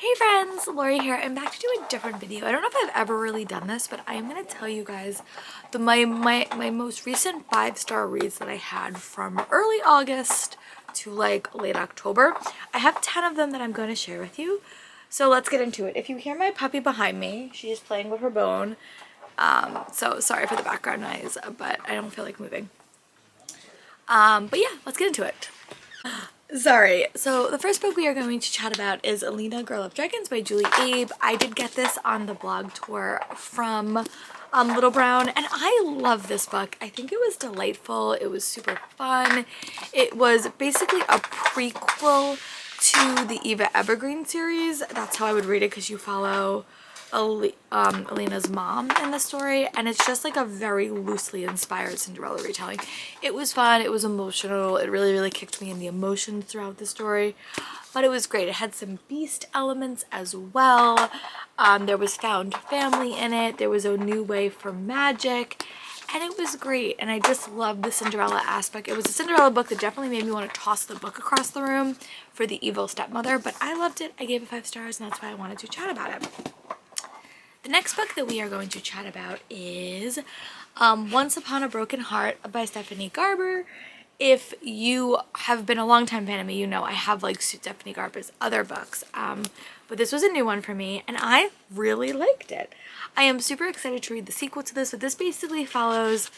Hey friends, Lori here. I'm back to do a different video. I don't know if I've ever really done this, but I am going to tell you guys my most recent 5-star reads that I had from early August to like late October. I have 10 of them that I'm going to share with you. So let's get into it. If you hear my puppy behind me, she's playing with her bone. So sorry for the background noise, but I don't feel like moving. But yeah, let's get into it. Sorry. So the first book we are going to chat about is Alina, Girl of Dragons by Julie Abe. I did get this on the blog tour from Little Brown, and I love this book. I think it was delightful. It was super fun. It was basically a prequel to the Eva Evergreen series. That's how I would read it, because you follow Alina's mom in the story, and it's just like a very loosely inspired Cinderella retelling. It was fun, it was emotional, it really kicked me in the emotions throughout the story, but it was great. It had some beast elements as well. There was found family in it, there was a new way for magic, and it was great. And I just loved the Cinderella aspect. It was a Cinderella book that definitely made me want to toss the book across the room for the evil stepmother, but I loved it. I gave it 5 stars, and that's why I wanted to chat about it. The next book that we are going to chat about is Once Upon a Broken Heart by Stephanie Garber. If you have been a longtime fan of me, you know I have like Stephanie Garber's other books, but this was a new one for me, and I really liked it. I am super excited to read the sequel to this, but this basically follows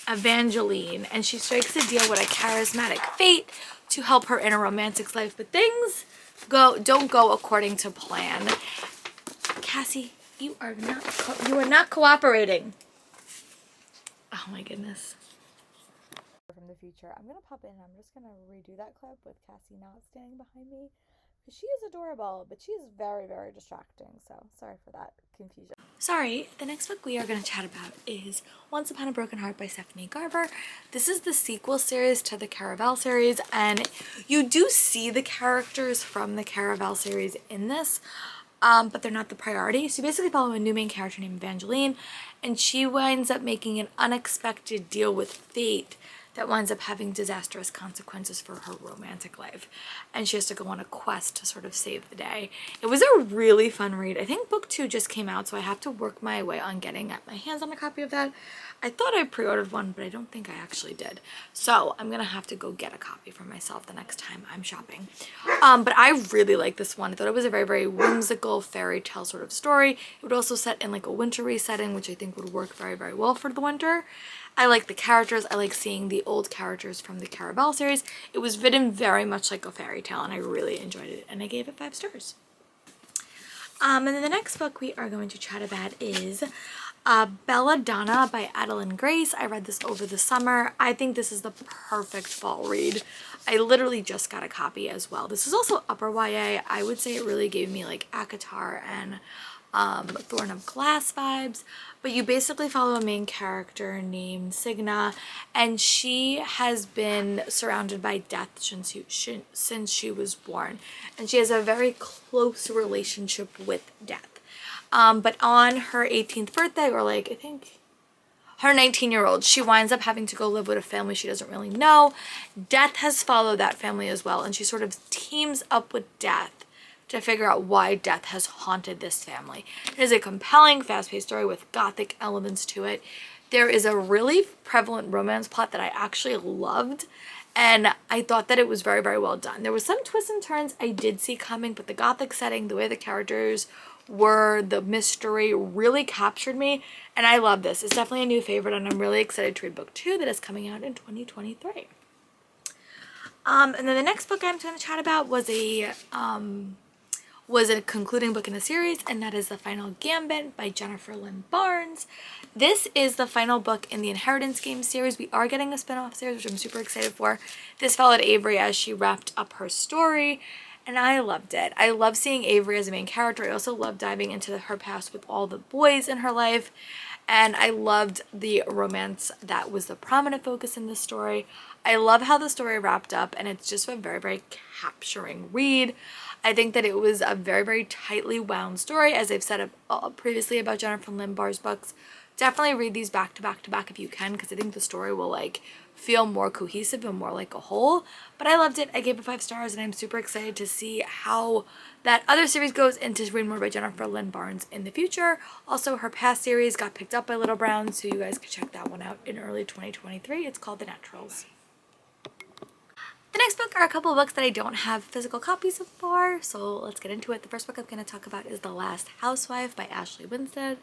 Evangeline, and she strikes a deal with a charismatic fate to help her in a romantic life, but things don't go according to plan. Cassie, you are not cooperating. Oh my goodness. From the future, I'm gonna pop in and I'm just gonna redo that clip with Cassie not standing behind me, because she is adorable, but she is very distracting, so sorry for that confusion. Sorry, the next book we are going to chat about is Once Upon a Broken Heart by Stephanie Garber. This is the sequel series to the Caraval series, and you do see the characters from the Caraval series in this, but they're not the priority. So you basically follow a new main character named Evangeline, and she winds up making an unexpected deal with fate that winds up having disastrous consequences for her romantic life, and she has to go on a quest to sort of save the day. It was a really fun read. I think book 2 just came out, so I have to work my way on getting my hands on a copy of that. I thought I pre-ordered one, but I don't think I actually did, so I'm gonna have to go get a copy for myself the next time I'm shopping. But I really like this one. I thought it was a very whimsical fairy tale sort of story. It would also set in like a wintry setting, which I think would work very well for the winter. I like the characters. I like seeing the old characters from the Caraval series. It was written very much like a fairy tale, and I really enjoyed it, and I gave it 5 stars. And then the next book we are going to chat about is Belladonna by Adeline Grace. I read this over the summer. I think this is the perfect fall read. I literally just got a copy as well. This is also upper YA. I would say it really gave me like ACOTAR and Thorn of Glass vibes, but you basically follow a main character named Signa, and she has been surrounded by death since she was born, and she has a very close relationship with death. But on her 18th birthday, or like I think her 19-year-old, she winds up having to go live with a family she doesn't really know. Death has followed that family as well, and she sort of teams up with Death to figure out why death has haunted this family. It is a compelling, fast-paced story with gothic elements to it. There is a really prevalent romance plot that I actually loved, and I thought that it was very well done. There was some twists and turns I did see coming, but the gothic setting, the way the characters were, the mystery really captured me, and I love this. It's definitely a new favorite, and I'm really excited to read book 2 that is coming out in 2023. And then the next book I'm going to chat about was a concluding book in the series, and that is The Final Gambit by Jennifer Lynn Barnes. This is the final book in the Inheritance Game series. We are getting a spin-off series, which I'm super excited for. This followed Avery as she wrapped up her story, and I loved it. I love seeing Avery as a main character. I also love diving into her past with all the boys in her life, and I loved the romance that was the prominent focus in this story. I love how the story wrapped up, and it's just a very capturing read. I think that it was a very tightly wound story, as I've said previously about Jennifer Lynn Barnes' books. Definitely read these back to back if you can, because I think the story will like feel more cohesive and more like a whole. But I loved it. I gave it 5 stars, and I'm super excited to see how that other series goes and to read more by Jennifer Lynn Barnes in the future. Also, her past series got picked up by Little Brown, so you guys can check that one out in early 2023. It's called The Naturals. The next book are a couple of books that I don't have physical copies of for, so let's get into it. The first book I'm going to talk about is The Last Housewife by Ashley Winstead.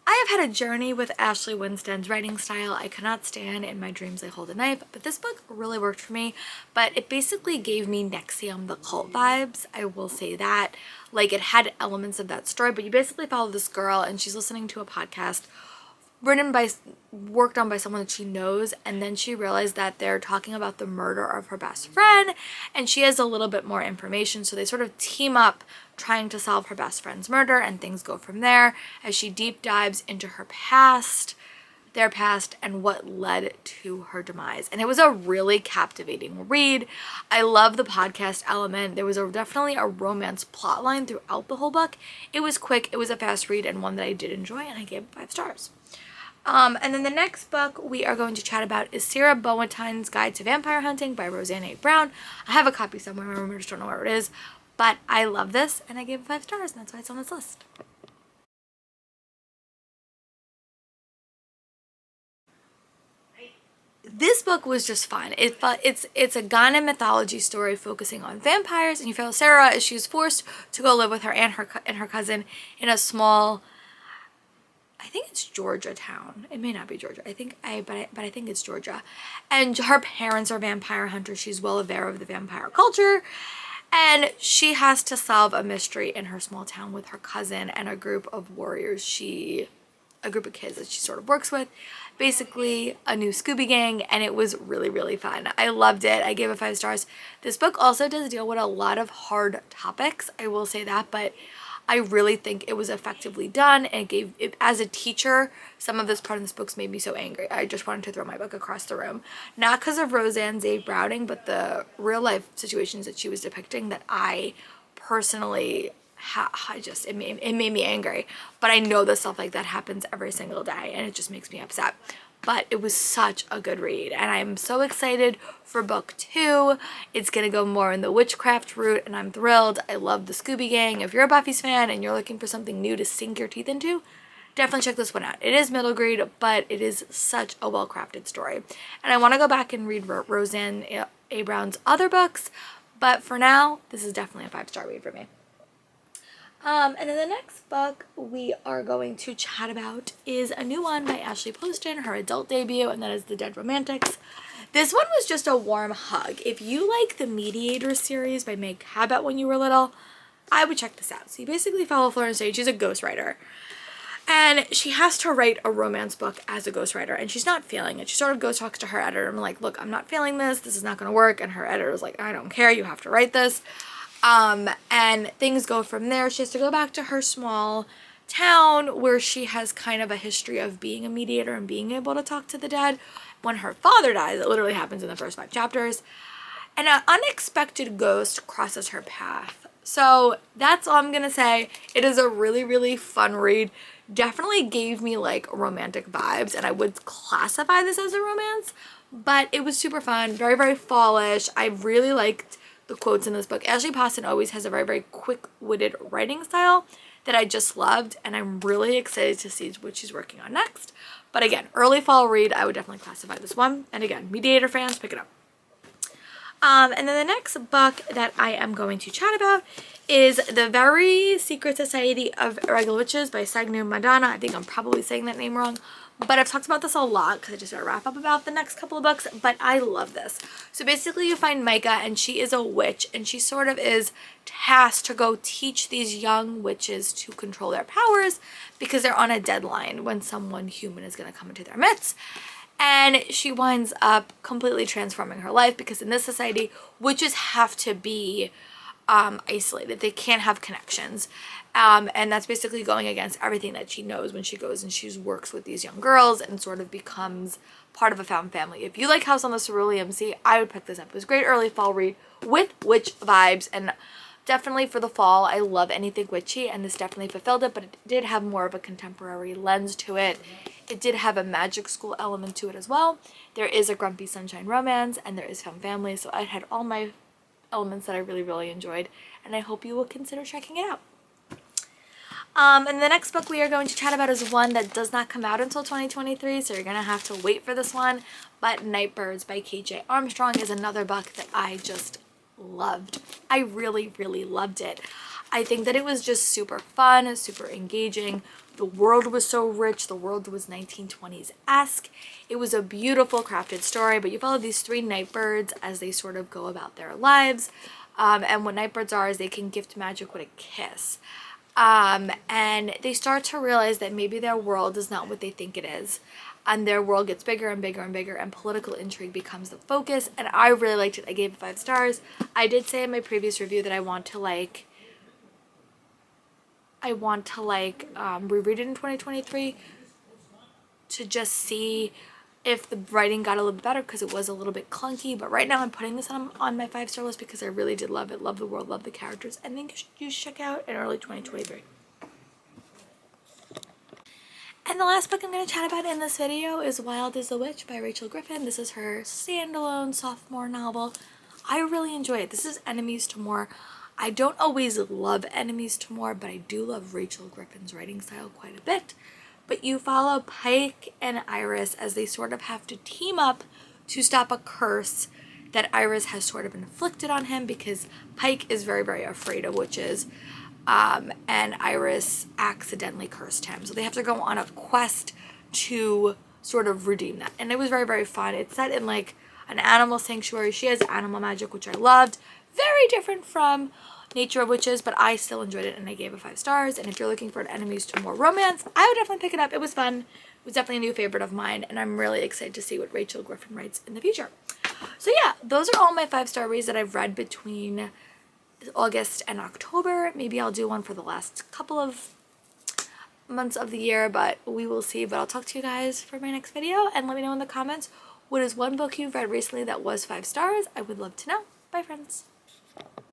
I have had a journey with Ashley Winstead's writing style. I cannot stand In My Dreams I Hold a Knife, but this book really worked for me. But it basically gave me NXIVM the Cult vibes, I will say that. Like, it had elements of that story, but you basically follow this girl and she's listening to a podcast worked on by someone that she knows, and then she realized that they're talking about the murder of her best friend, and she has a little bit more information, so they sort of team up trying to solve her best friend's murder, and things go from there as she deep dives into her past, their past, and what led to her demise. And it was a really captivating read. I love the podcast element. There was definitely a romance plotline throughout the whole book. It was quick, it was a fast read, and one that I did enjoy, and I gave it 5 stars. And then the next book we are going to chat about is Sarah Bowenstein's Guide to Vampire Hunting by Roseanne A. Brown. I have a copy somewhere, I just don't know where it is, but I love this and I gave it 5 stars, and that's why it's on this list. This book was just fun. It's a Ghana mythology story focusing on vampires, and you follow Sarah as she's forced to go live with her and her cousin in a small, I think it's Georgia town. It may not be Georgia. I think it's Georgia. And her parents are vampire hunters. She's well aware of the vampire culture. And she has to solve a mystery in her small town with her cousin and a group of warriors. A group of kids that she sort of works with. Basically a new Scooby Gang, and it was really, really fun. I loved it. I gave it 5 stars. This book also does deal with a lot of hard topics, I will say that, but I really think it was effectively done, and as a teacher, some of this part of this book made me so angry. I just wanted to throw my book across the room. Not because of Roseanne A. Browning, but the real life situations that she was depicting that I personally, it made me angry. But I know that stuff like that happens every single day, and it just makes me upset. But it was such a good read, and I'm so excited for book 2. It's gonna go more in the witchcraft route, and I'm thrilled. I love the Scooby Gang. If you're a Buffy's fan and you're looking for something new to sink your teeth into, definitely check this one out. It is middle grade, but it is such a well-crafted story. And I want to go back and read Roseanne A. Brown's other books, but for now, this is definitely a 5-star read for me. And then the next book we are going to chat about is a new one by Ashley Poston, her adult debut, and that is The Dead Romantics. This one was just a warm hug. If you like the Mediator series by Meg Cabot when you were little, I would check this out. So you basically follow Florence Sage. She's a ghostwriter, and she has to write a romance book as a ghostwriter, and she's not feeling it. She sort of goes talks to her editor and like, look, I'm not feeling this. This is not going to work. And her editor is like, I don't care. You have to write this. And things go from there. She has to go back to her small town where she has kind of a history of being a mediator and being able to talk to the dead. When her father dies, it literally happens in the first 5 chapters, and an unexpected ghost crosses her path. So that's all I'm gonna say. It is a really, really fun read. Definitely gave me like romantic vibes, and I would classify this as a romance, but it was super fun, very, very fallish. I really liked the quotes in this book. Ashley Poston always has a very, very quick-witted writing style that I just loved, and I'm really excited to see what she's working on next. But again, early fall read, I would definitely classify this one. And again, Mediator fans, pick it up. And then the next book that I am going to chat about is The Very Secret Society of Irregular Witches by Sagnu Madana. I think I'm probably saying that name wrong, but I've talked about this a lot because I just got to wrap up about the next couple of books, but I love this. So basically you find Micah, and she is a witch, and she sort of is tasked to go teach these young witches to control their powers because they're on a deadline when someone human is going to come into their midst. And she winds up completely transforming her life because in this society, witches have to be isolated. They can't have connections. And that's basically going against everything that she knows when she goes and she works with these young girls and sort of becomes part of a found family. If you like House on the Cerulean Sea, I would pick this up. It was a great early fall read with witch vibes and Definitely for the fall, I love anything witchy, and this definitely fulfilled it, but it did have more of a contemporary lens to it. It did have a magic school element to it as well. There is a grumpy sunshine romance, and there is found family, so it had all my elements that I really, really enjoyed, and I hope you will consider checking it out. And the next book we are going to chat about is one that does not come out until 2023, so you're going to have to wait for this one, but Nightbirds by KJ Armstrong is another book that I just loved. I really, really loved it. I think that it was just super fun, super engaging. The world was so rich. The world was 1920s-esque. It was a beautiful crafted story, but you follow these 3 nightbirds as they sort of go about their lives. And what nightbirds are is they can gift magic with a kiss. And they start to realize that maybe their world is not what they think it is. And their world gets bigger and bigger and bigger, and political intrigue becomes the focus. And I really liked it. I gave it 5 stars. I did say in my previous review that I want to reread it in 2023 to just see if the writing got a little bit better, because it was a little bit clunky. But right now I'm putting this on my 5-star list because I really did love it. Love the world, love the characters. I think you should check out in early 2023. And the last book I'm going to chat about in this video is Wild as a Witch by Rachel Griffin. This is her standalone sophomore novel. I really enjoy it. This is Enemies to More. I don't always love Enemies to More, but I do love Rachel Griffin's writing style quite a bit. But you follow Pike and Iris as they sort of have to team up to stop a curse that Iris has sort of inflicted on him, because Pike is very, very afraid of witches. And Iris accidentally cursed him. So they have to go on a quest to sort of redeem that. And it was very, very fun. It's set in like an animal sanctuary. She has animal magic, which I loved. Very different from Nature of Witches, but I still enjoyed it and I gave it 5 stars. And if you're looking for an Enemies to More romance, I would definitely pick it up. It was fun. It was definitely a new favorite of mine, and I'm really excited to see what Rachel Griffin writes in the future. So yeah, those are all my 5-star reads that I've read between August and October. Maybe I'll do one for the last couple of months of the year, but we will see. But I'll talk to you guys for my next video, and let me know in the comments what is one book you've read recently that was 5 stars. I would love to know. Bye, friends.